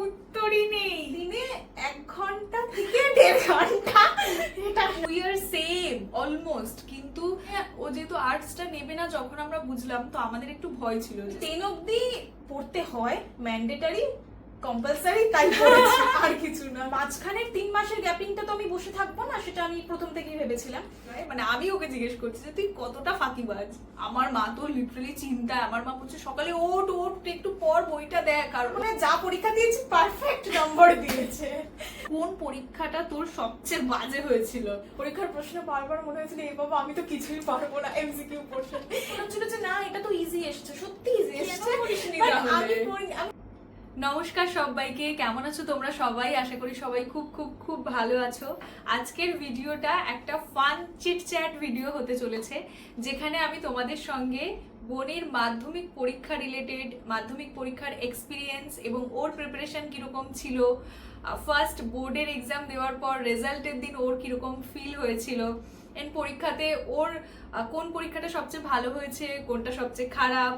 উত্তরই নেই। দিনে 1 ঘন্টা থেকে 1.5 ঘন্টা, এটা উই আর সেম অলমোস্ট। কিন্তু ও যেহেতু আর্টসটা নেবে না যখন আমরা বুঝলাম, তো আমাদের একটু ভয় ছিল। 10 অবধি পড়তে হয়, ম্যান্ডেটারি, কম্পালসারি, তাই পড়েছি, আর কিছু না। মাঝখানের 3 মাসের গ্যাপিংটা তো আমি বসে থাকবো না, সেটা আমি প্রথম থেকেই ভেবেছিলাম। মানে আমি ওকে জিজ্ঞেস করছি যে তুই কতটা ফাঁকিবাজ। আমার মা তো লিটারালি চিন্তায়। আমার মা বলছে সকালে ওঠ ওঠ একটু পর বইটা দেখ। আর মানে যা পরীক্ষা দিয়েছি পারফেক্ট নম্বর দিয়েছে। কোন পরীক্ষাটা তোর সবচেয়ে বাজে হয়েছিল? পরীক্ষার প্রশ্ন বারবার মনে হয়েছিল এই বাবা আমি তো কিছুই পারবো না, এমসিকিউ পোরশন মনে হচ্ছিল যে না এটা তো ইজি এসেছে, সত্যি ইজি এসেছে। নমস্কার সবাইকে, কেমন আছো তোমরা সবাই? আশা করি সবাই খুব খুব খুব ভালো আছো। আজকের ভিডিওটা একটা ফান চিটচ্যাট ভিডিও হতে চলেছে, যেখানে আমি তোমাদের সঙ্গে বোনের মাধ্যমিক পরীক্ষা রিলেটেড, মাধ্যমিক পরীক্ষার এক্সপিরিয়েন্স এবং ওর প্রিপারেশন কিরকম ছিল, ফার্স্ট বোর্ডের এক্সাম দেওয়ার পর রেজাল্টের দিন ওর কিরকম ফিল হয়েছিল, এন্ড পরীক্ষাতে ওর কোন পরীক্ষাটা সবচেয়ে ভালো হয়েছে, কোনটা সবচেয়ে খারাপ,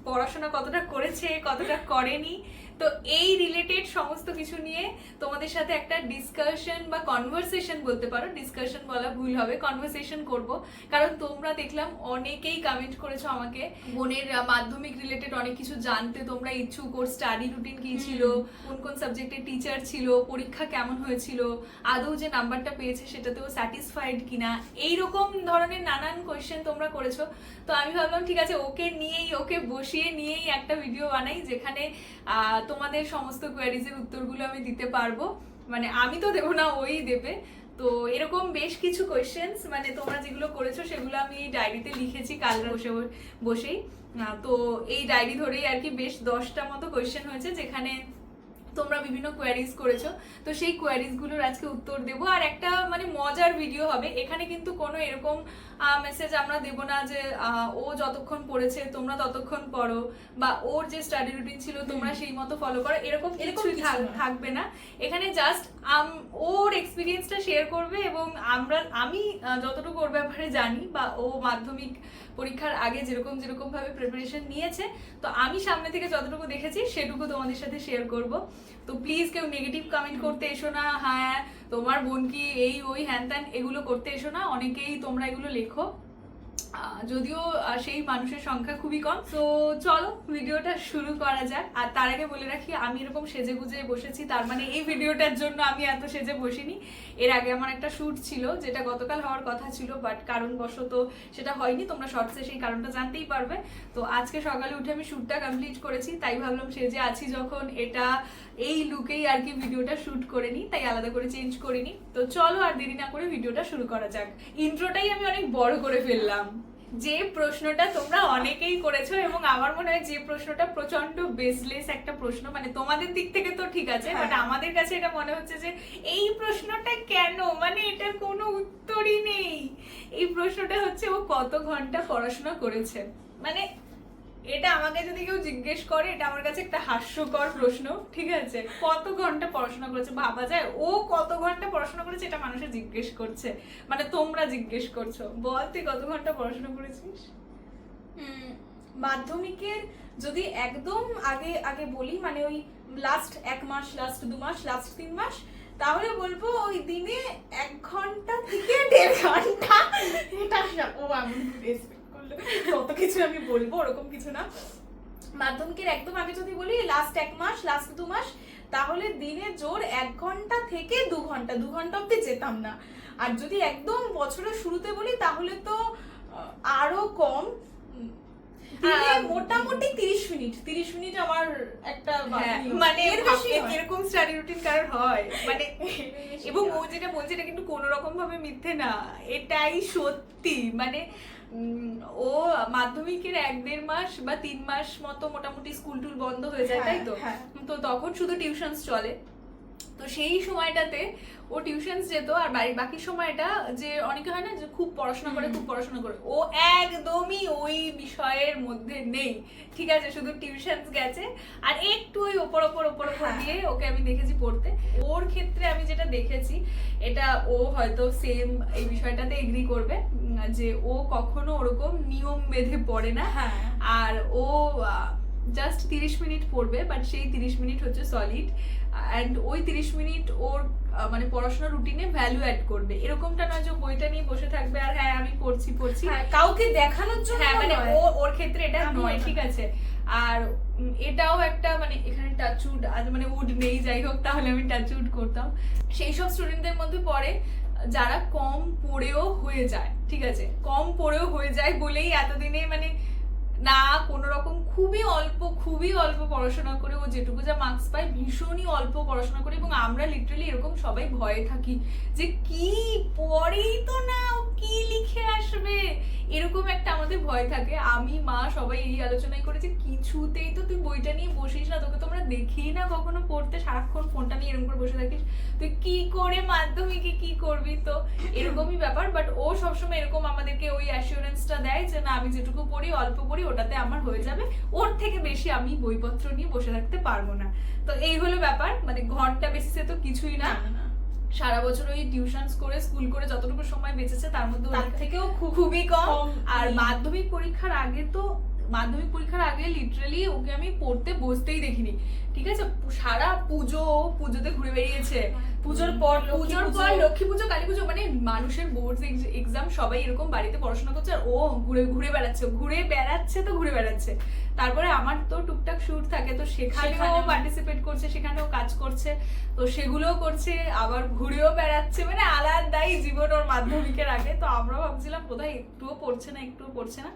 পড়াশোনা কতটা করেছে কতটা করেনি, তো এই রিলেটেড সমস্ত কিছু নিয়ে তোমাদের সাথে একটা ডিসকাশন বা কনভারসেশন বলতে পারো, ডিসকাশন বলা ভুল হবে, কনভারসেশন করব। কারণ তোমরা দেখলাম অনেকেই কমেন্ট করেছো আমাকে বোনের মাধ্যমিক রিলেটেড অনেক কিছু জানতে তোমরা ইচ্ছুক। ওর স্টাডি রুটিন কি ছিল, কোন কোন সাবজেক্টের টিচার ছিল, পরীক্ষা কেমন হয়েছিল, আদৌ যে নাম্বারটা পেয়েছে সেটাতেও স্যাটিসফাইড কিনা, এইরকম ধরনের নানান কোয়েশ্চেন তোমরা করেছো। তো আমি ভাবলাম ঠিক আছে ওকে নিয়েই, ওকে বসিয়ে নিয়েই একটা ভিডিও বানাই, যেখানে তোমাদের সমস্ত কোয়ারিজের উত্তরগুলো আমি দিতে পারবো। মানে আমি তো দেবো না, ওই দেবে। তো এরকম বেশ কিছু কোয়েশ্চেন্স মানে তোমরা যেগুলো করেছো সেগুলো আমি ডায়েরিতে লিখেছি কাল বসেই। তো এই ডায়েরি ধরেই আর কি বেশ 10টা মতো কোয়েশ্চেন হয়েছে, যেখানে তোমরা বিভিন্ন কোয়ারিজ করেছো। তো সেই কোয়ারিজগুলোর আজকে উত্তর দেবো, আর একটা মানে মজার ভিডিও হবে। এখানে কিন্তু কোনো এরকম মেসেজ আমরা দেবো না যে ও যতক্ষণ পড়েছে তোমরা ততক্ষণ পড়ো, বা ওর যে স্টাডি রুটিন ছিল তোমরা সেই মতো ফলো করো, এরকম কিছুই থাকবে না। এখানে জাস্ট ওর এক্সপিরিয়েন্সটা শেয়ার করবে, এবং আমি যতটুকু ওর ব্যাপারে জানি, বা ও মাধ্যমিক পরীক্ষার আগে যেরকম যেরকম ভাবে প্রিপারেশন নিয়েছে, তো আমি সামনে থেকে যতটুকু দেখেছি সেটুকু তোমাদের সাথে শেয়ার করব। তো প্লিজ কেউ নেগেটিভ কমেন্ট করতে এসো না, হ্যাঁ তোমার বোন কি এই ওই হ্যান ত্যান এগুলো করতে এসো না। অনেকেই তোমরা এগুলো লেখো, যদিও সেই মানুষের সংখ্যা খুবই কম। তো চলো ভিডিওটা শুরু করা যাক। আর তার আগে বলে রাখি, আমি এরকম সেজে গুজে বসেছি তার মানে এই ভিডিওটার জন্য আমি এত সেজে বসিনি। এর আগে আমার একটা শ্যুট ছিল যেটা গতকাল হওয়ার কথা ছিল, বাট কারণবশত সেটা হয়নি। তোমরা শর্টসে সেই কারণটা জানতেই পারবে। তো আজকে সকালে উঠে আমি শ্যুটটা কমপ্লিট করেছি, তাই ভাবলাম সেজে আছি যখন, এটা এই লুকেই আর কি ভিডিওটা শ্যুট করে নিই, তাই আলাদা করে চেঞ্জ করিনি। তো চলো আর দেরি না করে ভিডিওটা শুরু করা যাক। ইন্ট্রোটাই আমি অনেক বড় করে ফেললাম। যে প্রশ্নটা তোমরা অনেকেই করেছো, এবং আমার মনে হয় যে প্রশ্নটা প্রচন্ড বেসলেস একটা প্রশ্ন, মানে তোমাদের দিক থেকে তো ঠিক আছে, বাট আমাদের কাছে এটা মনে হচ্ছে যে এই প্রশ্নটা কেন, মানে এটার কোনো উত্তরই নেই। এই প্রশ্নটা হচ্ছে ও কত ঘন্টা পড়াশোনা করেছে। মানে এটা আমাকে যদি কেউ জিজ্ঞেস করে, এটা আমার কাছে একটা হাস্যকর প্রশ্ন, ঠিক আছে? কত ঘন্টা পড়াশোনা করেছে ভাবা যায়? ও কত ঘন্টা পড়াশোনা করেছে এটা মানুষে জিজ্ঞেস করছে, মানে তোমরা জিজ্ঞেস করছো। বল তুই কত ঘন্টা পড়াশোনা করেছিস? মাধ্যমিকের যদি একদম আগে আগে বলি, মানে ওই লাস্ট 1 মাস, লাস্ট 2 মাস, লাস্ট 3 মাস, তাহলে বলবো ওই দিনে 1 ঘন্টা থেকে 1.5 ঘন্টা। এটা ও এমন রেসপেক্ট করলো, কত কিছু আমি বলবো, ওরকম কিছু না। মাধ্যমিকের একদম আগে যদি বলি লাস্ট 1 মাস, লাস্ট 2 মাস, তাহলে দিনে জোর 1 ঘন্টা থেকে 2 ঘন্টা, 2 ঘন্টা অব্দি যেতাম না। আর যদি একদম বছরের শুরুতে বলি তাহলে তো আরো কম, মোটামুটি 30 মিনিট আমার একটা, মানে এরকম স্টাডি রুটিন কারোর হয় মানে? এবং ও যেটা বলছে এটা কিন্তু কোনো রকম ভাবে মিথ্যে না, এটাই সত্যি। মানে ও মাধ্যমিকের 1-1.5 মাস বা 3 মাস মতো মোটামুটি স্কুল টুল বন্ধ হয়ে যায়, তাই তো? তো তখন শুধু টিউশনস চলে। তো সেই সময়টাতে ও টিউশনস যেত, আর বাকি সময়টা যে অনেকে হয় না যে খুব পড়াশোনা করে, ও একদমই ওই বিষয়ের মধ্যে নেই, ঠিক আছে? শুধু টিউশনস গেছে, আর একটু ওই ওপর দিয়ে ওকে আমি দেখেছি পড়তে। ওর ক্ষেত্রে আমি যেটা দেখেছি, এটা ও হয়তো সেম এই বিষয়টাতে এগ্রি করবে, যে ও কখনো ওরকম নিয়ম বেঁধে পড়ে না। আর ও জাস্ট 30 মিনিট পড়বে, বাট সেই 30 মিনিট হচ্ছে সলিড, অ্যান্ড ওই 30 মিনিট ওর মানে পড়াশোনার রুটিনে ভ্যালু অ্যাড করবে। এরকমটা নয় যে বইটা নিয়ে বসে থাকবে আর হ্যাঁ আমি পড়ছি, কাউকে দেখানোর জন্য, হ্যাঁ মানে ওর ক্ষেত্রে এটা নয়, ঠিক আছে। আর এটাও একটা মানে এখানে টাচউড আজ মানে উড নেই, যাই হোক তাহলে আমি টাচউড করতাম। সেই সব স্টুডেন্টদের মধ্যে পড়ে যারা কম পড়েও হয়ে যায়, ঠিক আছে, কম পড়েও হয়ে যায় বলেই এতদিনে মানে না কোনো রকম খুবই অল্প পড়াশোনা করে ও যেটুকু যা মার্কস পায় ভীষণই অল্প পড়াশোনা করে, এবং আমরা লিটারালি এরকম সবাই ভয়ে থাকি যে কি পড়েই তো না ও কি লিখে আসবে, এরকম একটা আমাদের ভয় থাকে। আমি মা সবাই এই আলোচনাই করেছে কিছুতেই তো তুই বইটা নিয়ে বসিস না, তোকে তোমরা দেখি না কখনো পড়তে, সারাক্ষণ ফোনটা নিয়ে এরকম করে বসে থাকিস, তুই কি করে মাধ্যমিকে কি করবি, তো এরকমই ব্যাপার। বাট ও সবসময় এরকম আমাদেরকে ওই অ্যাসিওরেন্সটা দেয় যে না আমি যেটুকু পড়ি অল্প পড়ি ওটাতে আমার হয়ে যাবে, ওর থেকে বেশি আমি বইপত্র নিয়ে বসে থাকতে পারবো না। তো এই হলো ব্যাপার, মানে ঘন্টা বেসিসে তো কিছুই না, সারা বছর ওই টিউশনস করে স্কুল করে যতটুকু সময় বেঁচেছে তার মধ্যে তার থেকেও খুবই কম। আর মাধ্যমিক পরীক্ষার আগে লিটারালি ওকে আমি পড়তে বসতেই দেখিনি, ঠিক আছে। সারা পুজোতে ঘুরে বেরিয়েছে, পুজোর পর লক্ষ্মী পুজো, কালী পুজো, মানে মানুষের বোর্ড এক্সাম সবাই এরকম বাড়িতে পড়াশোনা করছে আর ও ঘুরে বেড়াচ্ছে। তারপরে আমার তো টুকটাক শুট থাকে, তো সেখানেও পার্টিসিপেট করছে, সেখানেও কাজ করছে, তো সেগুলোও করছে, আবার ঘুরেও বেড়াচ্ছে, মানে আলাদাই জীবন ওর মাধ্যমিকের আগে। তো আমরা ভাবছিলাম বোধহয় একটুও পড়ছে না,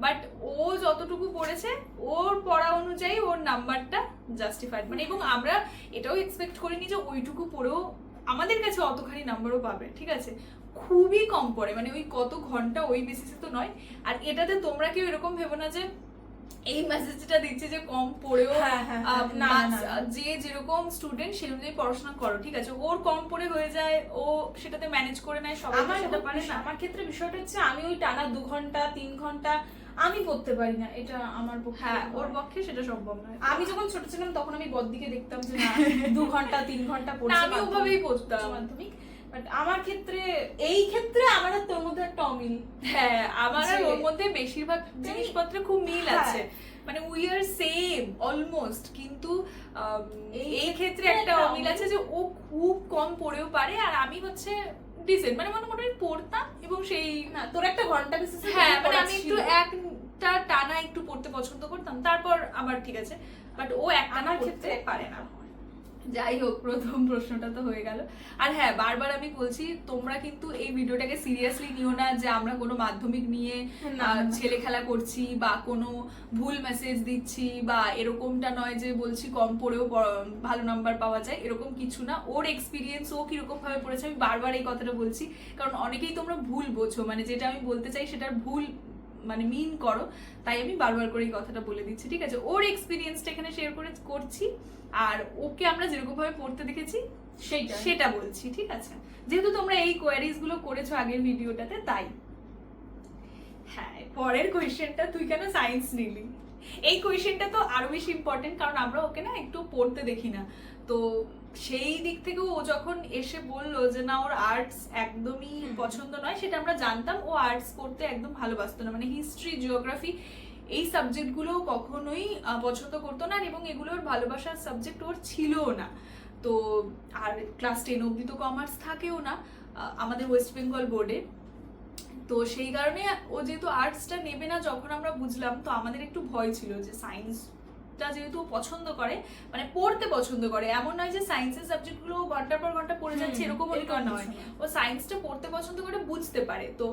বাট ও যতটুকু পড়েছে ওর পড়া অনুযায়ী ওর নাম্বারটা জাস্টিফাইড, মানে এবং আমরা এটাও এক্সপেক্ট করিনি যে ওইটুকু পড়েও আমাদের কাছে অতখানি নাম্বারও পাবে, ঠিক আছে। খুবই কম পড়ে, মানে ওই কত ঘন্টা ওই বেসিসে তো নয়। আর এটাতে তোমরা কেউ এরকম ভেবো না যে এই মেসেজটা দিচ্ছে যে কম পড়েও, যে যেরকম স্টুডেন্ট সেই অনুযায়ী পড়াশোনা করো, ঠিক আছে। ওর কম পড়ে হয়ে যায়, ও সেটাতে ম্যানেজ করে নেয়, সবাই সেটা পারে না। আমার ক্ষেত্রে বিষয়টা হচ্ছে আমি ওই টানা 2 ঘন্টা 3 ঘন্টা আমি পড়তে পারি না, এটা আমার পক্ষে, হ্যাঁ ওর পক্ষে সেটা সম্ভব নয়। আমি যখন ছোট ছিলাম তখন আমি বড়দিকে দেখতাম যে না 2 ঘন্টা 3 ঘন্টা পড়ছে, আমি ওভাবেই পড়তাম মাধ্যমিক। বাট আমার ক্ষেত্রে আমার আর তোর মধ্যে একটা অমিল, হ্যাঁ আমার আর ওর মধ্যে বেশিরভাগ জিনিসপত্রে খুব মিল আছে, মানে উই আর সেম অলমোস্ট, কিন্তু এই ক্ষেত্রে একটা অমিল আছে যে ও খুব কম পড়েও পারে আর আমি হচ্ছে ডিসেন্ট, মানে মোটামুটি পড়তাম, এবং সেই না তোর একটা ঘন্টা বেসিসে, হ্যাঁ মানে আমি একটু একটা টানা একটু পড়তে পছন্দ করতাম, তারপর আবার ঠিক আছে, বাট ও একটানা ক্ষেত্রে পারে না। যাই হোক, প্রথম প্রশ্নটা তো হয়ে গেল। আর হ্যাঁ বারবার আমি বলছি তোমরা কিন্তু এই ভিডিওটাকে সিরিয়াসলি নিও না যে আমরা কোনো মাধ্যমিক নিয়ে ছেলে খেলা করছি বা কোনো ভুল মেসেজ দিচ্ছি, বা এরকমটা নয় যে বলছি কম পড়েও ভালো নাম্বার পাওয়া যায়, এরকম কিছু না। ওর এক্সপিরিয়েন্স, ও কিরকম ভাবে পড়েছে, আমি বারবার এই কথাটা বলছি, কারণ অনেকেই তোমরা ভুল বোঝো, মানে যেটা আমি বলতে চাই সেটার ভুল মানে মিন করো, তাই আমি বারবার করে এই কথাটা বলে দিচ্ছি, ঠিক আছে। ওর এক্সপিরিয়েন্সটা এখানে শেয়ার করছি, আর ওকে আমরা যেরকম ভাবে পড়তে দেখেছি সেটা বলছি, ঠিক আছে, যেহেতু তোমরা এই কোয়ারিজ গুলো করেছো আগের ভিডিওটাতে, তাই। হ্যাঁ পরের কোয়েশ্চেনটা, তুই কেন সায়েন্স নিলি, এই কোয়েশ্চেনটা তো আরো বেশি ইম্পর্টেন্ট, কারণ আমরা ওকে না একটু পড়তে দেখি না, তো সেই দিক থেকে ও যখন এসে বললো যে না ওর আর্টস একদমই পছন্দ নয়, সেটা আমরা জানতাম, ও আর্টস পড়তে একদম ভালোবাসতো না, মানে হিস্ট্রি, জিওগ্রাফি এই সাবজেক্টগুলো কখনোই পছন্দ করতো না, এবং এগুলো ওর ভালোবাসার সাবজেক্ট ওর ছিলও না। তো আর ক্লাস 10 অবধি তো কমার্স থাকেও না আমাদের ওয়েস্ট বেঙ্গল বোর্ডে, তো সেই কারণে ও যেহেতু আর্টসটা নেবে না যখন আমরা বুঝলাম, তো আমাদের একটু ভয় ছিল যে সায়েন্সটা যেহেতু পছন্দ করে, মানে পড়তে পছন্দ করে, এমন নয় যে সায়েন্সের সাবজেক্টগুলো ঘন্টার পর ঘন্টা পড়ে যাচ্ছে এরকম নয়, ও সায়েন্সটা পড়তে পছন্দ করে, বুঝতে পারে। তো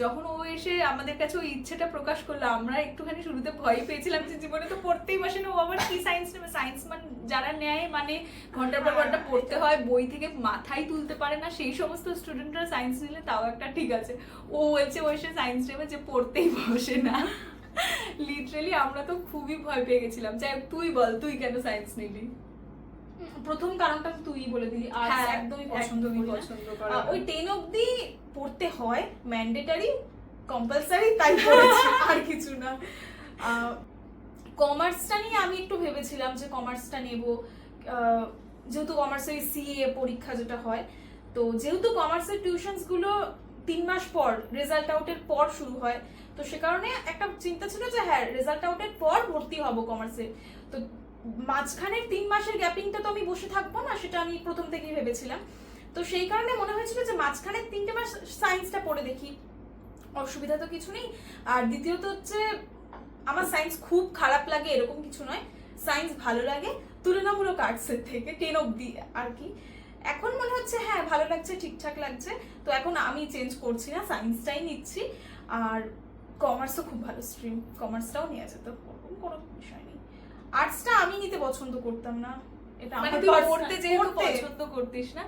যখন ও এসে আমাদের কাছে ওই ইচ্ছেটা প্রকাশ করলো, আমরা একটুখানি শুরুতে ভয় পেয়েছিলাম যে জীবনে তো পড়তেই বসে না, ও আবার কি সায়েন্স নেবে, সায়েন্স মানে যারা নেয় মানে ঘন্টার পর ঘন্টা পড়তে হয়, বই থেকে মাথায় তুলতে পারে না, সেই সমস্ত স্টুডেন্টরা সায়েন্স নিলে তাও একটা ঠিক আছে, ও বলছে ও এসে সায়েন্স নেবে যে পড়তেই বসে না, লিটারালি আমরা তো খুবই ভয় পেয়ে গেছিলাম। যাই তুই বল, তুই কেন সায়েন্স নিলি? প্রথম কারণটা তুই বলে দিলি, আর্টস একদমই পছন্দ করি, ওই 10 অবধি পড়তে হয়, ম্যান্ডেটরি কম্পালসারি, তাই পড়েছি, আর কিছু না। কমার্সটা নিয়ে আমি একটু ভেবেছিলাম যে কমার্সটা নেব, যেহেতু কমার্সের সিএ পরীক্ষা যেটা হয়, তো যেহেতু কমার্সের টিউশনস গুলো 3 মাস পর রেজাল্ট আউটের পর শুরু হয়, তো সে কারণে একটা চিন্তা ছিল যে হ্যাঁ রেজাল্ট আউটের পর ভর্তি হব কমার্সে। তো মাঝখানের 3 মাসের গ্যাপিংটা তো আমি বসে থাকবো না, সেটা আমি প্রথম থেকেই ভেবেছিলাম। তো সেই কারণে মনে হয়েছিল যে মাঝখানের 3টে মাস সায়েন্সটা পড়ে দেখি, অসুবিধা তো কিছু নেই। আর দ্বিতীয়ত হচ্ছে আমার সায়েন্স খুব খারাপ লাগে এরকম কিছু নয়, সায়েন্স ভালো লাগে তুলনামূলক আর্টসের থেকে 10 অবধি আর কি। এখন মনে হচ্ছে হ্যাঁ ভালো লাগছে, ঠিকঠাক লাগছে, তো এখন আমি চেঞ্জ করছি না, সায়েন্সটাই নিচ্ছি। আর কমার্সও খুব ভালো স্ট্রিম, কমার্সটাও নিয়ে যেত, ওরকম কোনো বিষয় নেই। আর্টসটা আমি নিতে পছন্দ করতাম না, এটা মানে আমার তুই personal- পড়তে যেহেতু পড়তে। পছন্দ করতিস না,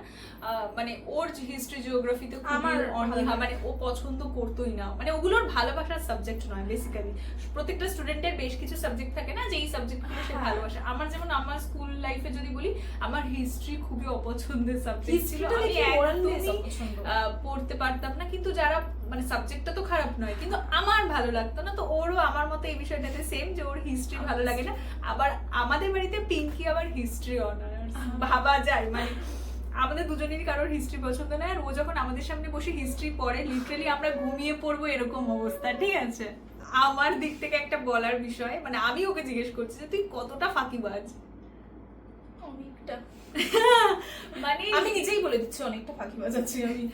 মানে ওর হিস্ট্রি জিওগ্রাফিতে আমার অনীহা, ভালো মানে ও পছন্দ করতোই না, মানে ওগুলোর ভালোবাসার সাবজেক্ট নয় বেসিক্যালি। প্রত্যেকটা স্টুডেন্টের বেশ কিছু সাবজেক্ট থাকে না যে এই সাবজেক্টগুলো সে হ্যাঁ। ভালোবাসে। আমার যেমন আমার স্কুল লাইফে যদি বলি, আমার হিস্ট্রি খুবই অপছন্দের সাবজেক্ট ছিল, হিস্ট্রিটা আমি দেখি moral একদমই based অপছন্দ। পড়তে পারতাম না। কিন্তু যারা মানে সাবজেক্টটা তো খারাপ নয়, কিন্তু আমার ভালো লাগতো না। তো ওরও আমার মতো এই বিষয়টাতে সেম, যে ওর হিস্ট্রি ভালো লাগে না। আবার আমাদের বাড়িতে পিঙ্কি আবার হিস্ট্রি অনার্স, ভাবা যায় মানে আমাদের দুজনেরই কারোর হিস্ট্রি পছন্দ নয়। আর ও যখন আমাদের সামনে বসে হিস্ট্রি পড়ে, লিটারালি আমরা ঘুমিয়ে পড়বো এরকম অবস্থা, ঠিক আছে। আমার দিক থেকে একটা বলার বিষয়, মানে আমি ওকে জিজ্ঞেস করছি যে তুই কতটা ফাঁকিবাজ। অনেকটা, মানে আমি নিজেই বলে দিচ্ছি অনেকটা ফাঁকিবাজ আছি আমি।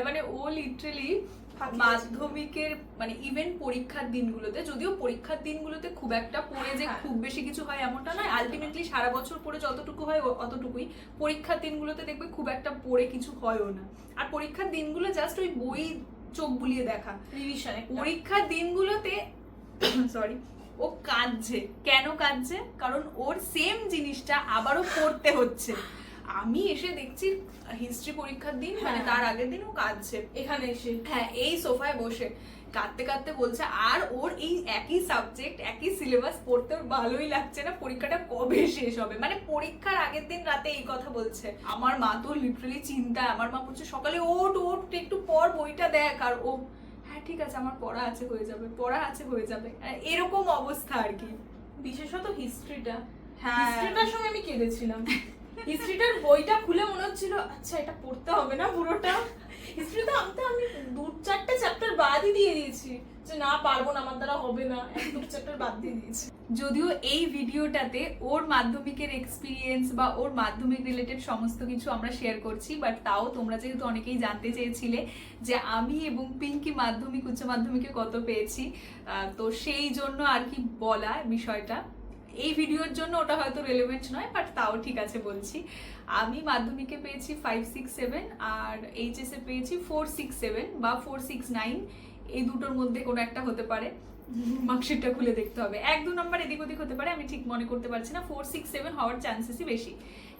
মানে ও লিটারালি ফাঁকি মাধ্যমিকের মানে ইভেন পরীক্ষার দিনগুলোতে, যদিও পরীক্ষার দিনগুলোতে খুব একটা পড়ে যে হ্যাঁ। খুব বেশি কিছু হয় এমনটা নয়, আলটিমেটলি সারা বছর পড়ে যতটুকু হয় অতটুকুই। পরীক্ষার দিনগুলোতে দেখবে খুব একটা পড়ে কিছু হয়ও না। আর পরীক্ষার দিনগুলো জাস্ট ওই বই চোখ বুলিয়ে দেখা। রিভিশন পরীক্ষার দিনগুলোতে সরি ও কাঁদছে। কেন কাঁদছে? কারণ ওর সেম জিনিসটা আবারও পড়তে হচ্ছে। আমি এসে দেখছি হিস্ট্রি পরীক্ষার দিন, মানে হ্যাঁ। তার আগের দিন ও কাঁদছে এখানে এসে, হ্যাঁ এই সোফায় বসে কাঁদতে কাঁদতে বলছে আর ওর এই একই সাবজেক্ট একই সিলেবাস পড়তে ওর ভালোই লাগছে না, পরীক্ষাটা কবে শেষ হবে। মানে পরীক্ষার আগের দিন রাতে এই কথা বলছে। আমার মা তো লিটারালি চিন্তায়, আমার মা বলছে সকালে ওঠ ওঠ একটু পর বইটা দেখ, আর ও হ্যাঁ ঠিক আছে আমার পড়া আছে হয়ে যাবে, পড়া আছে হয়ে যাবে, এরকম অবস্থা আর কি। বিশেষত হিস্ট্রিটা, হ্যাঁ। হিস্ট্রিটার সময় আমি কেঁদেছিলাম। হিস্ট্রিটার বইটা খুলে মনে হচ্ছিল আচ্ছা এটা পড়তে হবে না পুরোটা। হিস্ট্রিতে আমি 2-4টে চ্যাপ্টার বাদই দিয়ে দিয়েছি, যে না পারবো না, আমার দ্বারা হবে না, 1-2 চ্যাপ্টার বাদ দিয়ে দিয়েছি। যদিও এই ভিডিওটাতে ওর মাধ্যমিকের এক্সপিরিয়েন্স বা ওর মাধ্যমিক রিলেটেড সমস্ত কিছু আমরা শেয়ার করছি, বাট তাও তোমরা যেহেতু অনেকেই জানতে চেয়েছিলে যে আমি এবং পিঙ্কি মাধ্যমিক উচ্চ মাধ্যমিকে কত পেয়েছি, তো সেই জন্য আর কি বলা বিষয়টা। এই ভিডিওর জন্য ওটা হয়তো রেলেভেন্ট নয়, বাট তাও ঠিক আছে বলছি। আমি মাধ্যমিকে পেয়েছি 567 আর এইচএসে পেয়েছি 467 বা 469, এই দুটোর মধ্যে কোনো একটা হতে পারে। মার্কশিটটা খুলে দেখতে হবে, 1-2 নাম্বার এদিক ওদিক হতে পারে, আমি ঠিক মনে করতে পারছি না। 467 হওয়ার চান্সেসই বেশি,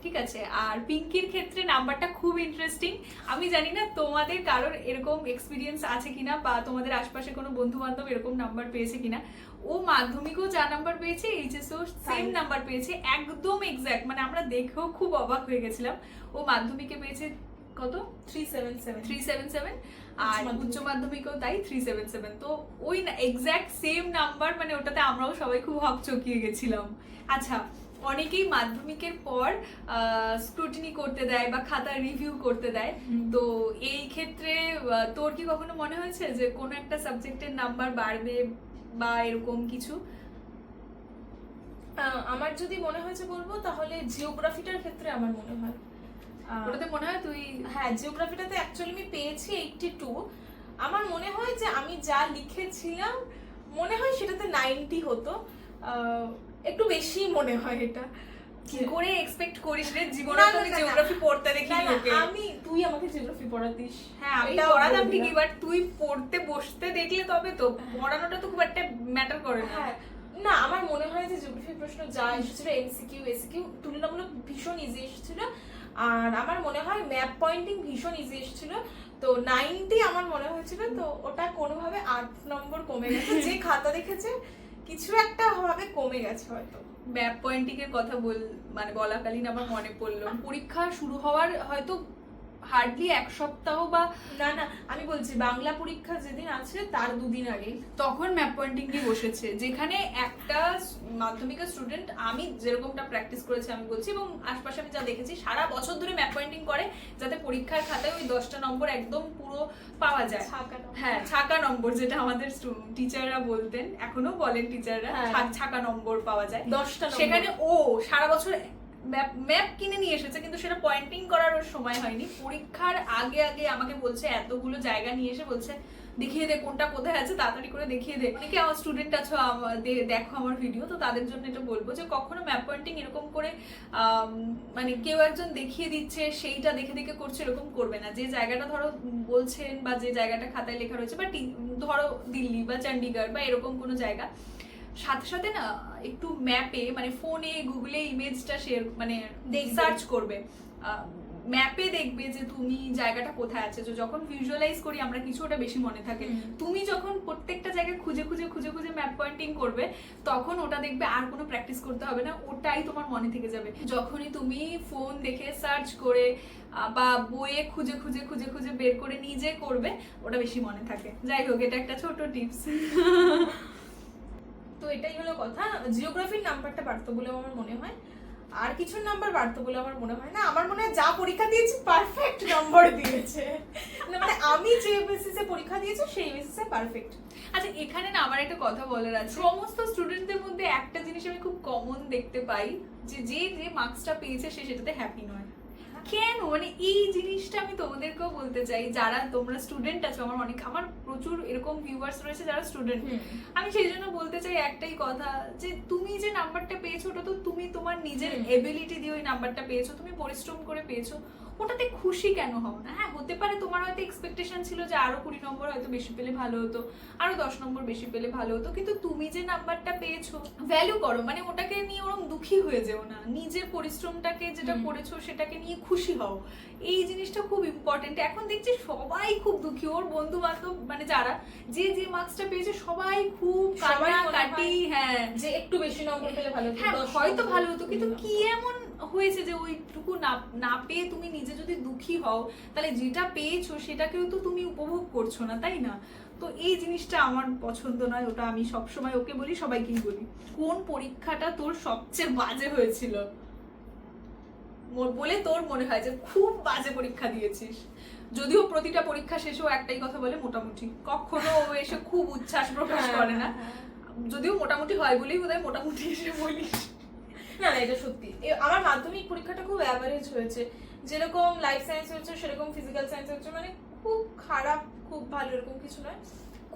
ঠিক আছে। আর পিঙ্কির ক্ষেত্রে নাম্বারটা খুব ইন্টারেস্টিং। আমি জানি না তোমাদের কারোর এরকম এক্সপিরিয়েন্স আছে কিনা, বা তোমাদের আশপাশে কোনো বন্ধু বান্ধব এরকম নাম্বার পেয়েছে কিনা। ও মাধ্যমিকও যা নাম্বার পেয়েছে, এইচএসও সেম নাম্বার পেয়েছে, একদম এক্স্যাক্ট। মানে আমরা দেখেও খুব অবাক হয়ে গেছিলাম। ও মাধ্যমিকে পেয়েছে কত? 377 আর উচ্চ মাধ্যমিকেও তাই 377। তো ওই এক্স্যাক্ট সেম নাম্বার, মানে ওটাতে আমরাও সবাই খুব হকচকিয়ে গেছিলাম। আচ্ছা, অনেকেই মাধ্যমিকের পর স্ক্রুটিনি করতে দেয় বা খাতা রিভিউ করতে দেয়, তো এই ক্ষেত্রে তোর কি কখনো মনে হয়েছে যে কোনো একটা সাবজেক্টের নাম্বার বাড়বে বা এরকম কিছু? আমার যদি মনে হয়েছে বলবো, তাহলে জিওগ্রাফিটার ক্ষেত্রে আমার মনে হয় ওটাতে মনে হয় তুই, হ্যাঁ জিওগ্রাফিটাতে অ্যাকচুয়ালি আমি পেয়েছি 82। আমার মনে হয় যে আমি যা লিখেছিলাম মনে হয় সেটাতে 90 হতো, একটু বেশি মনে হয় এটা। কি করে এক্সপেক্ট করিস রে, জীবনে না, তো না, আমি না, জিওগ্রাফি পড়তে দেখি না, না, ওকে। তুই আমাকে জিওগ্রাফি পড়াতিস। হ্যাঁ আমি এটাও পড়াতাম বলবি ঠিকই, না। বাট তুই পড়তে বসতে দেখলে তবে তো, পড়ানোটা তো খুব একটা ম্যাটার করে না। হ্যাঁ না, আমার মনে হয় যে জিওগ্রাফি প্রশ্ন যা এসেছিল এমসিকিউ এসিকিউ তুলনামূলক ভীষণ ইজি এসেছিল। আর আমার মনে হয় ম্যাপ পয়েন্টিং ভীষণ ইজি এসেছিল। তো 90 আমার মনে হয়েছিল, তো ওটা কোনোভাবে 8 নম্বর কমে গেছে। যে খাতা দেখেছে কিছু একটা ভাবে কমে গেছে হয়তো। ম্যাপ পয়েন্টিং এর কথা মানে বলাকালীন আমার মনে পড়লো, পরীক্ষা শুরু হওয়ার হয়তো হার্ডলি এক সপ্তাহ বা না না, আমি বলছি বাংলা পরীক্ষা যেদিন আছে তার 2 দিন আগে তখন ম্যাপ পয়েন্টিং নিয়ে বসেছে, যেখানে একটা মাধ্যমিকের স্টুডেন্ট, আমি যেরকমটা প্র্যাকটিস করেছি আমি বলছি, এবং আশপাশে আমি যা দেখেছি সারা বছর ধরে ম্যাপ পয়েন্টিং করে যাতে পরীক্ষার খাতায় ওই 10টা নম্বর একদম পুরো পাওয়া যায়। হ্যাঁ, ছাকা নম্বর, যেটা আমাদের টিচাররা বলতেন, এখনো বলেন টিচাররা, ছাকা নম্বর পাওয়া যায় 10টা। সেখানে ও সারা বছর ম্যাপ কিনে নিয়ে এসেছে, কিন্তু সেটা পয়েন্টিং করার ওর সময় হয়নি। পরীক্ষার আগে আগে আমাকে বলছে, এতগুলো জায়গা নিয়ে এসে বলছে দেখিয়ে দে কোনটা কোথায় আছে, তাড়াতাড়ি করে দেখিয়ে দে। অনেকে আমার স্টুডেন্ট আছো, দেখো আমার ভিডিও, তো তাদের জন্য এটা বলবো যে কখনো ম্যাপ পয়েন্টিং এরকম করে মানে কেউ একজন দেখিয়ে দিচ্ছে সেইটা দেখে দেখে করছে, এরকম করবে না। যে জায়গাটা ধরো বলছেন বা যে জায়গাটা খাতায় লেখা রয়েছে, বা ধরো দিল্লি বা চণ্ডীগড় বা এরকম কোনো জায়গা, সাথে সাথে না একটু ম্যাপে, মানে ফোনে গুগলে ইমেজটা শেয়ার, মানে সার্চ করবে, ম্যাপে দেখবে যে তুমি জায়গাটা কোথায় আছে। তো যখন ভিজুয়ালাইজ করি আমরা কিছু, ওটা বেশি মনে থাকে। তুমি যখন প্রত্যেকটা জায়গায় খুঁজে খুঁজে খুঁজে খুঁজে ম্যাপ পয়েন্টিং করবে, তখন ওটা দেখবে আর কোনো প্র্যাকটিস করতে হবে না, ওটাই তোমার মনে থেকে যাবে। যখনই তুমি ফোন দেখে সার্চ করে বা বইয়ে খুঁজে খুঁজে খুঁজে খুঁজে বের করে নিজে করবে, ওটা বেশি মনে থাকে। যাই হোক, এটা একটা ছোট টিপস। তো এটাই হলো কথা। জিওগ্রাফির নাম্বারটা বাড়তো বলে আমার মনে হয়, আর কিছু নাম্বার বাড়তো বলে আমার মনে হয় না। আমার মনে হয় যা পরীক্ষা দিয়েছি পারফেক্ট নম্বর দিয়েছে, মানে আমি যে বেসিসে পরীক্ষা দিয়েছি সেই বেসিসে পারফেক্ট। আচ্ছা, এখানে না আমার একটা কথা বলার আছে। সমস্ত স্টুডেন্টদের মধ্যে একটা জিনিস আমি খুব কমন দেখতে পাই, যে যে যে মার্কসটা পেয়েছে সে সেটাতে হ্যাপি নয়। কেন? মানে এই জিনিসটা আমি তোমাদেরকেও বলতে চাই, যারা তোমরা স্টুডেন্ট আছো, আমার প্রচুর এরকম ভিউয়ার্স রয়েছে যারা স্টুডেন্ট। আমি সেই জন্য বলতে চাই একটাই কথা, যে তুমি যে নাম্বারটা পেয়েছো ওটা তো তুমি তোমার নিজের এবিলিটি দিয়ে ওই নাম্বারটা পেয়েছো, তুমি পরিশ্রম করে পেয়েছো, ওটাতে খুশি কেন হও না? হ্যাঁ, হতে পারে তোমার হয়তো এক্সপেকটেশন ছিল যে আরো 20 নম্বর হয়তো বেশি পেলে ভালো হতো, আরো 10 নম্বর বেশি পেলে ভালো হতো, কিন্তু তুমি যে নাম্বারটা পেয়েছো ভ্যালু করো, মানে ওটাকে নিয়ে ওরকম দুঃখী হয়ে যেও না। নিজের পরিশ্রমটাকে যেটা করেছো সেটাকে নিয়ে খুশি হও, এই জিনিসটা খুব ইম্পর্টেন্ট। এখন দেখছি সবাই খুব দুঃখী, ওর বন্ধু বান্ধব মানে যারা যে যে মার্কসটা পেয়েছে সবাই খুব কান্নাকাটি, হ্যাঁ যে একটু বেশি নম্বর পেলে ভালো হতো, হ্যাঁ হয়তো ভালো হতো, কিন্তু কি এমন হয়েছে যে ওইটুকু না পেয়ে তুমি নিজে যদি দুঃখী হও, তাহলে যেটা পেয়েছো সেটাকেও তো তুমি উপভোগ করছো না, তাই না? তো এই জিনিসটা আমার পছন্দ নয়, ওটা আমি সবসময় ওকে বলি, সবাইকেই বলি। কোন পরীক্ষাটা তোর সবচেয়ে বাজে হয়েছিল বলে তোর মনে হয় যে খুব বাজে পরীক্ষা দিয়েছিস? যদিও প্রতিটা পরীক্ষা শেষেও একটাই কথা বলে, মোটামুটি। কখনো ও এসে খুব উচ্ছ্বাস প্রকাশ করে না, যদিও মোটামুটি হয় বলেই বোধহয় মোটামুটি এসে বলিস। না না, এটা সত্যি। আমার মাধ্যমিক পরীক্ষাটা খুব অ্যাভারেজ হয়েছে, যেরকম লাইফ সায়েন্স হয়েছে সেরকম ফিজিক্যাল সায়েন্স হয়েছে, মানে খুব খারাপ খুব ভালো এরকম কিছু নয়।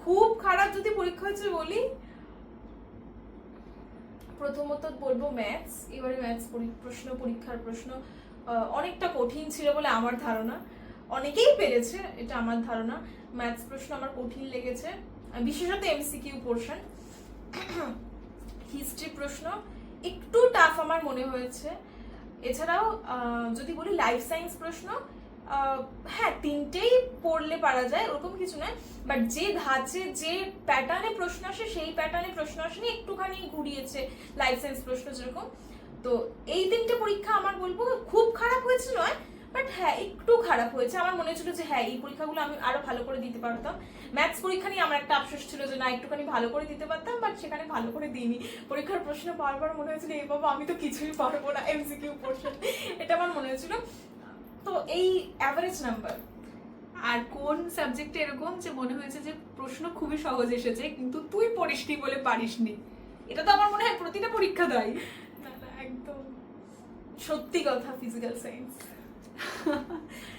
খুব খারাপ যদি পরীক্ষা হয়েছে বলি, প্রথমত বলবো ম্যাথস। এবারে ম্যাথস পরীক্ষার প্রশ্ন অনেকটা কঠিন ছিল বলে আমার ধারণা, অনেকেই পেরেছে এটা আমার ধারণা। ম্যাথস প্রশ্ন আমার কঠিন লেগেছে, বিশেষত এমসিকিউ পোর্শন। হিস্ট্রি প্রশ্ন একটু টাফ আমার মনে হয়েছে। এছাড়াও যদি বলি লাইফ সায়েন্স প্রশ্ন, হ্যাঁ তিনটেই পড়লে পারা যায় ওরকম কিছু নয়, বাট যে ধাঁচে যে প্যাটার্নে প্রশ্ন আসে সেই প্যাটার্নে প্রশ্ন আসেনি, একটুখানি ঘুরিয়েছে লাইফ সায়েন্স প্রশ্ন যেরকম। তো এই তিনটে পরীক্ষা আমার বলবো খুব খারাপ হয়েছে নয়, বাট হ্যাঁ একটু খারাপ হয়েছে। আমার মনে হচ্ছিল যে হ্যাঁ এই পরীক্ষাগুলো আমি আরো ভালো করে দিতে পারতাম। ম্যাথস পরীক্ষা নিয়ে আমার একটা আফসোস ছিল যে না একটুখানি ভালো করে দিতে পারতাম, বাট সেখানে ভালো করে দিইনি। পরীক্ষার প্রশ্ন বারবার মনে হয়েছিল এই বাবা আমি তো কিছুই পারবো না, এমসিকিউ পোর্শন, এটা আমার মনে হয়েছিল। তো এই অ্যাভারেজ নাম্বার। আর কোন সাবজেক্টে এরকম যে মনে হয়েছে যে প্রশ্ন খুবই সহজ এসেছে কিন্তু তুই পড়িসনি বলে পারিসনি? এটা তো আমার মনে হয় প্রতিটা পরীক্ষা দেয়। না না, একদম সত্যি কথা, ফিজিক্যাল সায়েন্স।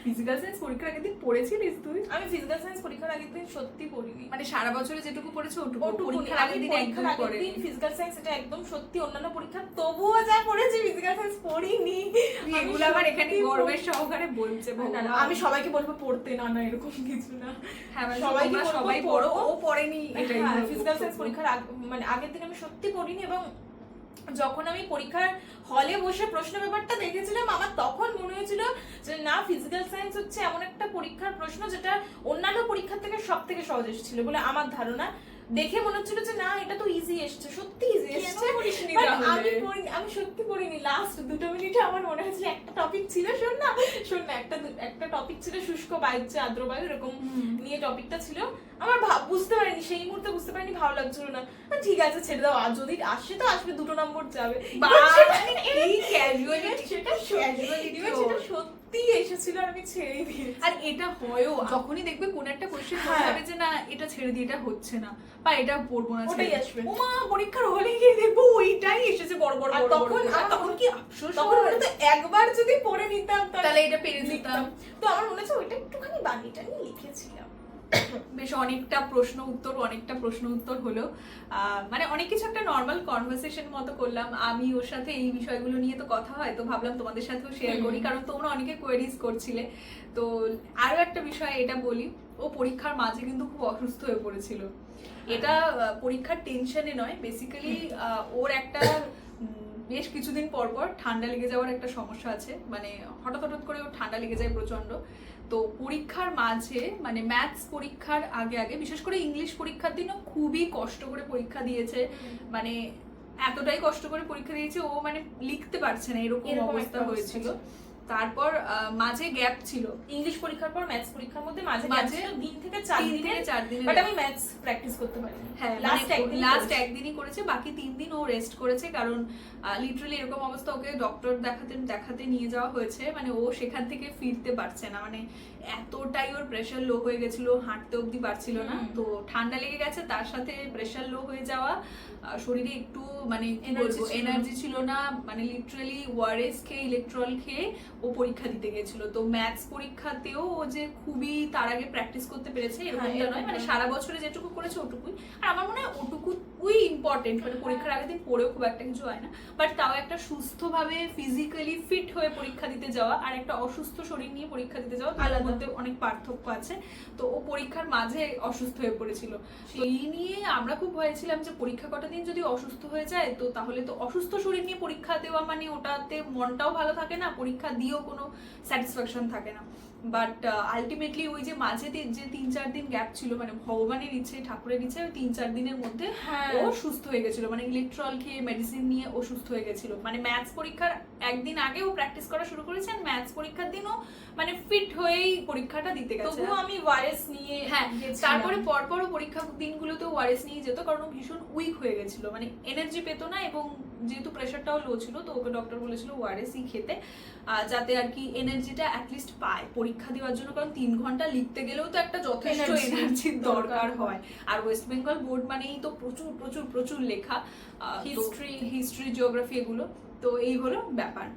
ফিজিক্যাল সায়েন্স পরীক্ষার আগের দিন পড়েছিলিস তুই? আমি ফিজিক্যাল সায়েন্স পরীক্ষার আগের দিন সত্যি পড়িনি, মানে সারা বছরে যেটুকু পড়েছো ওটুকু পরীক্ষার আগের দিন একদম পড়ে। ফিজিক্যাল সায়েন্স এটা একদম সত্যি, অন্যান্য পরীক্ষা তবুও যা পড়েছি ফিজিক্যাল সায়েন্স পড়িনি। এগুলো আবার এখানে গর্বের সহকারে বলছে। আমি সবাইকে বলবো পড়তে, না না এরকম কিছু না। হ্যাঁ, সবাই পড়ো, ও পড়েনি। এটাই ফিজিক্যাল সায়েন্স পরীক্ষার মানে আগের দিন আমি সত্যি পড়িনি, এবং যখন আমি পরীক্ষার হলে বসে প্রশ্ন পেপারটা দেখেছিলাম আমার তখন মনে হয়েছিল যে না ফিজিক্যাল সায়েন্স হচ্ছে এমন একটা পরীক্ষার প্রশ্ন যেটা অন্যান্য পরীক্ষার থেকে সব থেকে সহজ এসেছিল বলে আমার ধারণা। দেখে মনে হচ্ছিল যে না এটা তো ইজি এসছে, সত্যি ইজি কেন এসছে। পড়িসনি But তাহলে? আমি সত্যি পড়িনি। লাস্ট 2 মিনিটে আমার মনে হয়েছে একটা টপিক ছিল, শোন না একটা টপিক ছিল শুষ্ক বায়ুজ্য আর্দ্র বায়ু, এরকম নিয়ে টপিকটা ছিল। আমার বুঝতে পারিনি, সেই মুহূর্তে বুঝতে পারিনি, ভালো লাগছিল না। ঠিক আছে ছেড়ে দাও, আর যদি আসে তো আসবে, 2 নম্বর যাবে। এই ক্যাজুয়ালিটি, সেটা সত্যি এসেছিল আর আমি ছেড়ে দিয়েছি। আর এটা হয়ও যখনই দেখবে কোন একটা কোশ্চেন মনে হবে যে না এটা ছেড়ে দিয়ে এটা হচ্ছে না বা এটা পড়বো না, ওটাই আসবে। ওমা পরীক্ষার হলে গিয়ে দেখবো ওইটাই এসেছে বড় বড় আর বড় তখন বড়। আর আমার তখন কি আফসোস তখন হয়? মনে হতো একবার যদি পড়ে নিতাম তাহলে এটা পেরে যেতাম। তো আমার মনে হচ্ছে ওইটা একটুখানি বানিটা নিয়ে লিখেছিলাম। বেশ অনেকটা প্রশ্ন উত্তর হলো। মানে অনেক কিছু একটা নর্মাল কনভারসেশন মতো করলাম। আমি ওর সাথে এই বিষয়গুলো নিয়ে তো কথা হয়, তো ভাবলাম তোমাদের সাথেও শেয়ার করি, কারণ তোমরা অনেকে কোয়েরিজ করছিলে। তো আরো একটা বিষয় এটা বলি, ও পরীক্ষার মাঝে কিন্তু খুব অসুস্থ হয়ে পড়েছিল। এটা পরীক্ষার টেনশনে নয়, বেসিক্যালি ওর একটা বেশ কিছুদিন পর পর ঠান্ডা লেগে যাওয়ার একটা সমস্যা আছে। মানে হঠাৎ করে ওর ঠান্ডা লেগে যায় প্রচন্ড। তো পরীক্ষার মাঝে মানে ম্যাথস পরীক্ষার আগে বিশেষ করে ইংলিশ পরীক্ষার দিনও খুবই কষ্ট করে পরীক্ষা দিয়েছে। মানে এতটাই কষ্ট করে পরীক্ষা দিয়েছে ও মানে লিখতে পারছে না, এরকম অবস্থা হয়েছিল। তারপর মাঝে গ্যাপ ছিল, ইংলিশ পরীক্ষার পর ম্যাথস পরীক্ষার মধ্যে মাঝে মাঝে 3 থেকে 4 দিন, বাট আমি ম্যাথস প্র্যাকটিস করতে পারিনি। হ্যাঁ লাস্ট একদিনই করেছে, বাকি 3 দিন ও রেস্ট করেছে। কারণ লিটারালি এরকম অবস্থা, ওকে ডক্টর দেখাতে নিয়ে যাওয়া হয়েছে। মানে ও সেখান থেকে ফিরতে পারছে না, মানে এতটাই ওর প্রেশার লো হয়ে গেছিল, হাঁটতে অবধি পারছিল না। তো ঠান্ডা লেগে গেছে, তার সাথে প্রেশার লো হয়ে যাওয়া, শরীরে একটু মানে কি বলবো এনার্জি ছিল না। মানে লিটারালি ওআরএস খেয়ে ইলেকট্রল খেয়ে ও পরীক্ষা দিতে গেছিল। তো ম্যাথস পরীক্ষাতেও ও যে খুবই তার আগে প্র্যাকটিস করতে পেরেছে এরকমটা নয়, মানে সারা বছরে যেটুকু করেছে ওটুকুই। আর আমার মনে হয় ওটুকুই ইম্পর্টেন্ট, মানে পরীক্ষার আগের দিন পড়েও খুব একটা কিছু হয় না, বাট তাও একটা সুস্থভাবে ফিজিক্যালি ফিট হয়ে পরীক্ষা দিতে যাওয়া আর একটা অসুস্থ শরীর নিয়ে পরীক্ষা দিতে যাওয়া তার মধ্যে অনেক পার্থক্য আছে। তো ও পরীক্ষার মাঝে অসুস্থ হয়ে পড়েছিল। এই নিয়ে আমরা খুব ভয় ছিলাম যে পরীক্ষা কটা দিন যদি অসুস্থ হয়ে যায়, তো তাহলে তো অসুস্থ শরীর নিয়ে পরীক্ষা দেওয়া মানে ওটাতে মনটাও ভালো থাকে না, পরীক্ষা দিয়েও কোনো স্যাটিসফ্যাকশন থাকে না। বাট আলটিমেটলি ওই যে মাঝে যে 3-4 দিন গ্যাপ ছিল, মানে ভগবানের ইচ্ছে ঠাকুরের ইচ্ছে 3-4 দিনের মধ্যে ও সুস্থ হয়ে গেছিল। মানে ইলেকট্রল খেয়ে মেডিসিন নিয়ে ও সুস্থ হয়ে গেছিল। মানে ম্যাথস পরীক্ষার একদিন আগে ও প্র্যাকটিস করা শুরু করেছে, আর ম্যাথস পরীক্ষার দিনও মানে ফিট হয়েই পরীক্ষাটা দিতে গেছে। তবুও আমি ওআরএস নিয়ে তারপরে পরপর পরীক্ষা দিনগুলোতে ওআরএস নিয়ে যেত, কারণ ও ভীষণ উইক হয়ে গেছিল, মানে এনার্জি পেতো না। এবং যেহেতু প্রেশারটাও লো ছিল, তো ওকে ডক্টর বলেছিল ওআরএসই খেতে, যাতে আর কি এনার্জিটা অ্যাটলিস্ট পায় পরীক্ষা দেওয়ার জন্য। কারণ 3 ঘন্টা লিখতে গেলেও তো একটা যথেষ্ট এনার্জির দরকার হয়। আর ওয়েস্ট বেঙ্গল বোর্ড মানেই তো প্রচুর প্রচুর প্রচুর লেখা, হিস্ট্রি জিওগ্রাফি এগুলো। তো এই হলো ব্যাপার।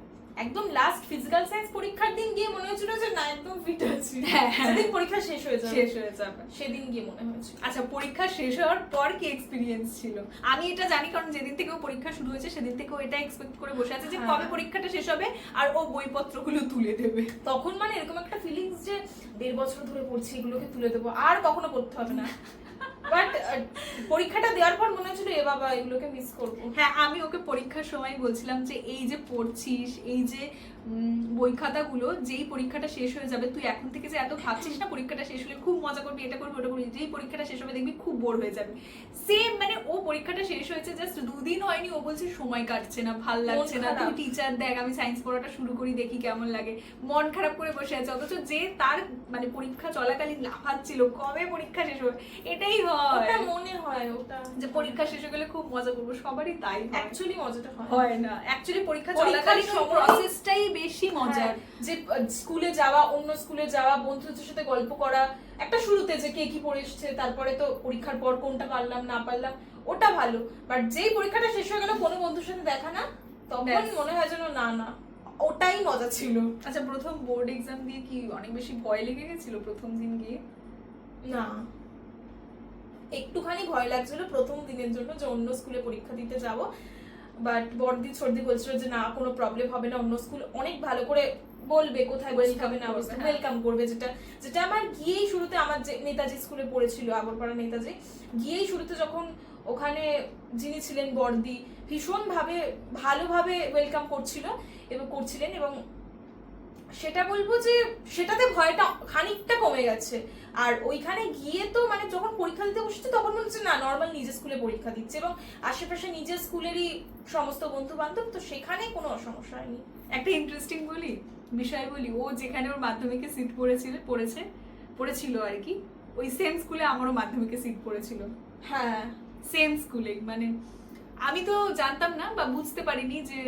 একদম লাস্ট ফিজিক্যাল সায়েন্স পরীক্ষার দিন গিয়ে মনে হচ্ছিল যে না একদম ফিট আছি। সেদিন পরীক্ষা শেষ হয়ে যাবে সেদিন গিয়ে মনে হয়েছিল। আচ্ছা, পরীক্ষা শেষ হওয়ার পর কি এক্সপিরিয়েন্স ছিল? আমি এটা জানি, কারণ যেদিন থেকে ও পরীক্ষা শুরু হয়েছে সেদিন থেকে ও এটা এক্সপেক্ট করে বসে আছে যে কবে পরীক্ষাটা শেষ হবে আর ও বইপত্রগুলো তুলে দেবে। তখন মানে এরকম একটা ফিলিংস যে 1.5 বছর ধরে পড়ছি, এগুলোকে তুলে দেবো, আর কখনো পড়তে হবে না। বাট পরীক্ষাটা দেওয়ার পর মনে হচ্ছিল এ বাবা এগুলোকে মিস করবো। হ্যাঁ, আমি ওকে পরীক্ষার সময় বলছিলাম যে এই যে পড়ছিস, এই যে বই খাতাগুলো, যেই পরীক্ষাটা শেষ হয়ে যাবে তুই এখন থেকে যে এত ভাবছিস না পরীক্ষাটা শেষ হলে খুব মজা করবি, এটা করবি ওটা করবি, যেই পরীক্ষাটা শেষ হবে দেখবি খুব বোর হয়ে যাবে। সেম মানে ও পরীক্ষাটা শেষ হয়েছে জাস্ট 2 দিন হয়নি, ও বলছে সময় কাটছে না, ভাল লাগছে না, তুই টিচার দেখ, আমি সায়েন্স পড়াটা শুরু করি দেখি কেমন লাগে, মন খারাপ করে বসে আছে। অথচ যে তার মানে পরীক্ষা চলাকালীন লাফাচ্ছিল কবে পরীক্ষা শেষ হবে। এটাই হয় মনে হয় ওটা যে পরীক্ষা শেষ হয়ে গেলে খুব মজা করবো, সবারই তাই অ্যাকচুয়ালি মজাটা হয় না। অ্যাকচুয়ালি পরীক্ষা চলাকালীন প্রসেসটাই বেশি মজার। যে স্কুলে যাওয়া, অন্য স্কুলে যাওয়া, বন্ধুদের সাথে গল্প করা, একটা শুরুতে যে কে কি পড়ে এসছে, তারপরে তো পরীক্ষার পর কোনটা পারলাম না পারলাম, ওটা ভালো। বাট যেই পরীক্ষাটা শেষ হয়ে গেল কোনো বন্ধুর সাথে দেখা না, তখন মনে হয় যেন না ওটাই মজা ছিল। আচ্ছা, প্রথম বোর্ড এক্সাম দিয়ে কি অনেক বেশি ভয় লেগে গেছিল প্রথম দিন গিয়ে? না, একটুখানি ভয় লাগছিল প্রথম দিনের জন্য যে অন্য স্কুলে পরীক্ষা দিতে যাব। বাট বড়দি সর্দি বলছিল যে না কোনো প্রবলেম হবে না, অন্য স্কুল অনেক ভালো করে বলবে কোথায় হবে না ওয়েলকাম করবে। যেটা আমার গিয়েই শুরুতে, আমার যে নেতাজি স্কুলে পড়েছিল আগরপাড়া নেতাজি, গিয়েই শুরুতে যখন ওখানে যিনি ছিলেন বড়দি ভীষণ ভালোভাবে ওয়েলকাম করছিলেন এবং সেটা বলবো যে সেটাতে ভয়টা খানিকটা কমে গেছে। আর ওইখানে গিয়ে তো মানে যখন পরীক্ষা দিতে বসেছি তখন মনে হচ্ছে না নর্মাল নিজের স্কুলে পরীক্ষা দিচ্ছে, এবং আশেপাশে নিজের স্কুলেরই সমস্ত বন্ধু বান্ধব, তো সেখানে কোনো সমস্যা হয়নি। একটা ইন্টারেস্টিং বিষয় বলি, ও যেখানে ওর মাধ্যমিকে সিট পড়েছিল আর কি, ওই সেম স্কুলে আমারও মাধ্যমিকে সিট পড়েছিল। হ্যাঁ, সেম স্কুলে। মানে আমি তো জানতাম না বা বুঝতে পারিনি যে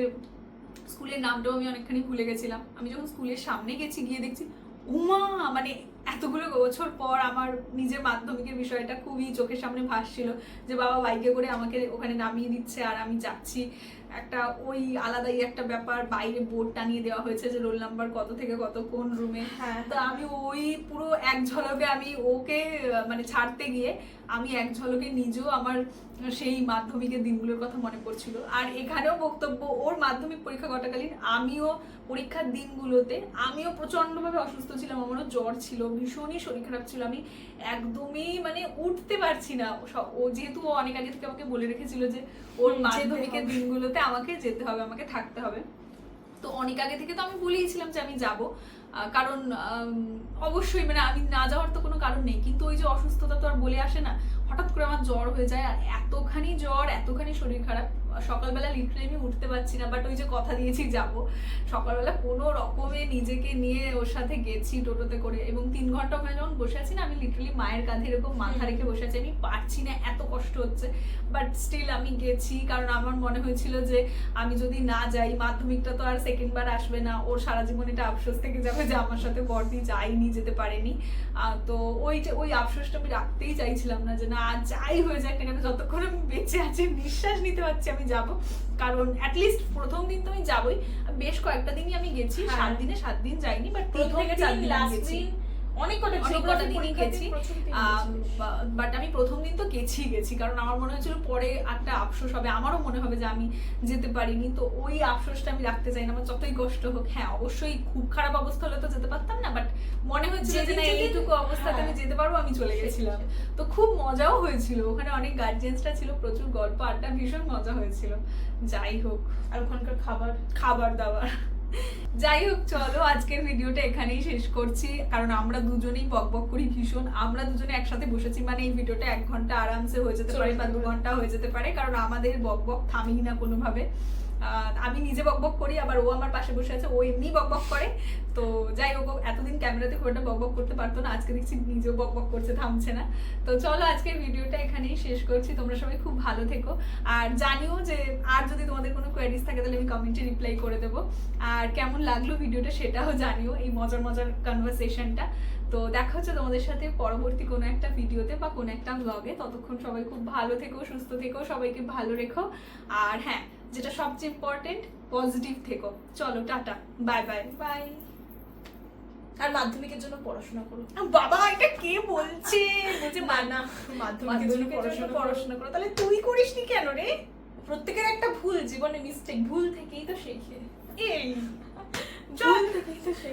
স্কুলের নামটাও আমি অনেকখানি ভুলে গেছিলাম। আমি যখন স্কুলের সামনে গেছি, গিয়ে দেখছি উমা, মানে এতগুলো বছর পর আমার নিজের মাধ্যমিকের বিষয়টা খুবই চোখের সামনে ভাসছিল, যে বাবা বাইকে করে আমাকে ওখানে নামিয়ে দিচ্ছে আর আমি যাচ্ছি। একটা ওই আলাদাই একটা ব্যাপার, বাইরে বোর্ড টানিয়ে দেওয়া হয়েছে যে রোল নাম্বার কত থেকে কত কোন রুমে। হ্যাঁ, তো আমি ওই পুরো এক ঝলকে আমি ওকে মানে ছাড়তে গিয়ে আমি এক ঝলকে নিজেও আমার সেই মাধ্যমিকের দিনগুলোর কথা মনে পড়ছিল। আর এখানেও বক্তব্য, ওর মাধ্যমিক পরীক্ষা করাকালীন আমিও পরীক্ষার দিনগুলোতে আমিও প্রচন্ডভাবে অসুস্থ ছিলাম, আমারও জ্বর ছিল, ভীষণই শরীর খারাপ ছিল, আমি একদমই মানে উঠতে পারছি না। ও যেহেতু ও অনেক আগে থেকে আমাকে বলে রেখেছিল যে ওর মাধ্যমিকের দিনগুলোতে আমাকে যেতে হবে, আমাকে থাকতে হবে, তো অনেক আগে থেকে তো আমি বলেইছিলাম যে আমি যাব, কারণ অবশ্যই মানে আমি না যাওয়ার তো কোনো কারণ নেই, কিন্তু ওই যে অসুস্থতা তো আর বলে আসে না, হঠাৎ করে আমার জ্বর হয়ে যায়, আর এতখানি জ্বর, এতখানি শরীর খারাপ, সকালবেলা লিটারালি আমি উঠতে পারছি না। বাট ওই যে কথা দিয়েছি যাব, সকালবেলা কোনো রকমে নিজেকে নিয়ে ওর সাথে গেছি টোটোতে করে, এবং 3 ঘন্টা ওখানে যখন বসে আছি না, আমি লিটারালি মায়ের কাঁধে এরকম মাথা রেখে বসে আছি, আমি পারছি না, এত কষ্ট হচ্ছে, বাট স্টিল আমি গেছি। কারণ আমার মনে হয়েছিল যে আমি যদি না যাই, মাধ্যমিকটা তো আর সেকেন্ড বার আসবে না, ওর সারা জীবন এটা আফসোস থেকে যাবে যে আমার সাথে বর্দি যাইনি, যেতে পারেনি। তো ওই আফসোসটা আমি রাখতেই চাইছিলাম না, যে না যাই হয়ে যাক না কেন, যতক্ষণ আমি বেঁচে আছি, নিঃশ্বাস নিতে পারছি, আমি যাব। কারণ অ্যাটলিস্ট প্রথম দিন তো আমি যাবই, বেশ কয়েকটা দিনই আমি গেছি, 7 দিন যাইনি, বাট 3 থেকে 4 দিন গেছি, অনেক কটা দিনই গেছি। বাট আমি প্রথম দিন তো গেছি, কারণ আমার মনে হয়েছিল পরে একটা আফসোস হবে, আমারও মনে হবে যে আমি যেতে পারিনি, তো ওই আফসোসটা আমি রাখতে চাই না, আমার যতই কষ্ট হোক। হ্যাঁ অবশ্যই খুব খারাপ অবস্থা হলে তো যেতে পারতাম না, বাট মনে হচ্ছিল যে না এইটুকু অবস্থাতে আমি যেতে পারবো, আমি চলে গেছিলাম। তো খুব মজাও হয়েছিল, ওখানে অনেক গার্জিয়ানসরা ছিল, প্রচুর গল্প আড্ডা, ভীষণ মজা হয়েছিল। যাই হোক, আর ওখানকার খাবার দাবার, যাই হোক, চলো আজকের ভিডিওটা এখানেই শেষ করছি, কারণ আমরা দুজনেই বকবক করি ভীষণ। আমরা দুজনে একসাথে বসেছি মানে এই ভিডিওটা 1 ঘন্টা আরামসে হয়ে যেতে পারে, বা 2 ঘন্টা হয়ে যেতে পারে, কারণ আমাদের বকবক থামেই না কোনোভাবে। আমি নিজে বকবক করি, আবার ও আমার পাশে বসে আছে, ও এমনি বকবক করে। তো যাই হোক, এতদিন ক্যামেরাতে খুব একটা বকবক করতে পারতো না, আজকে দেখছি নিজেও বকবক করছে, থামছে না। তো চলো আজকের ভিডিওটা এখানেই শেষ করছি, তোমরা সবাই খুব ভালো থেকো, আর জানিও যে আর যদি তোমাদের কোনো কোয়েরিজ থাকে তাহলে আমি কমেন্টে রিপ্লাই করে দেবো, আর কেমন লাগলো ভিডিওটা সেটাও জানিও, এই মজার কনভারসেশনটা। তো দেখা হচ্ছে তোমাদের সাথে পরবর্তী কোনো একটা ভিডিওতে বা কোনো একটা ব্লগে। ততক্ষণ সবাই খুব ভালো থেকো, সুস্থ থেকো, সবাইকে ভালো রেখো, আর হ্যাঁ যেটা সবচেয়ে ইম্পর্টেন্ট, পজিটিভ থেকো। চলো টাটা, বাই বাই বাই। আর মাধ্যমিকের জন্য পড়াশোনা করো। বাবা এটা কে বলছে? বলছে না, মাধ্যমিকের জন্য পড়াশোনা করো। তাহলে তুই করিসনি কেন রে? প্রত্যেকের একটা ভুল জীবনে, মিস্টেক, ভুল থেকেই তো শেখে। এই ভুল থেকেই তো শেখে।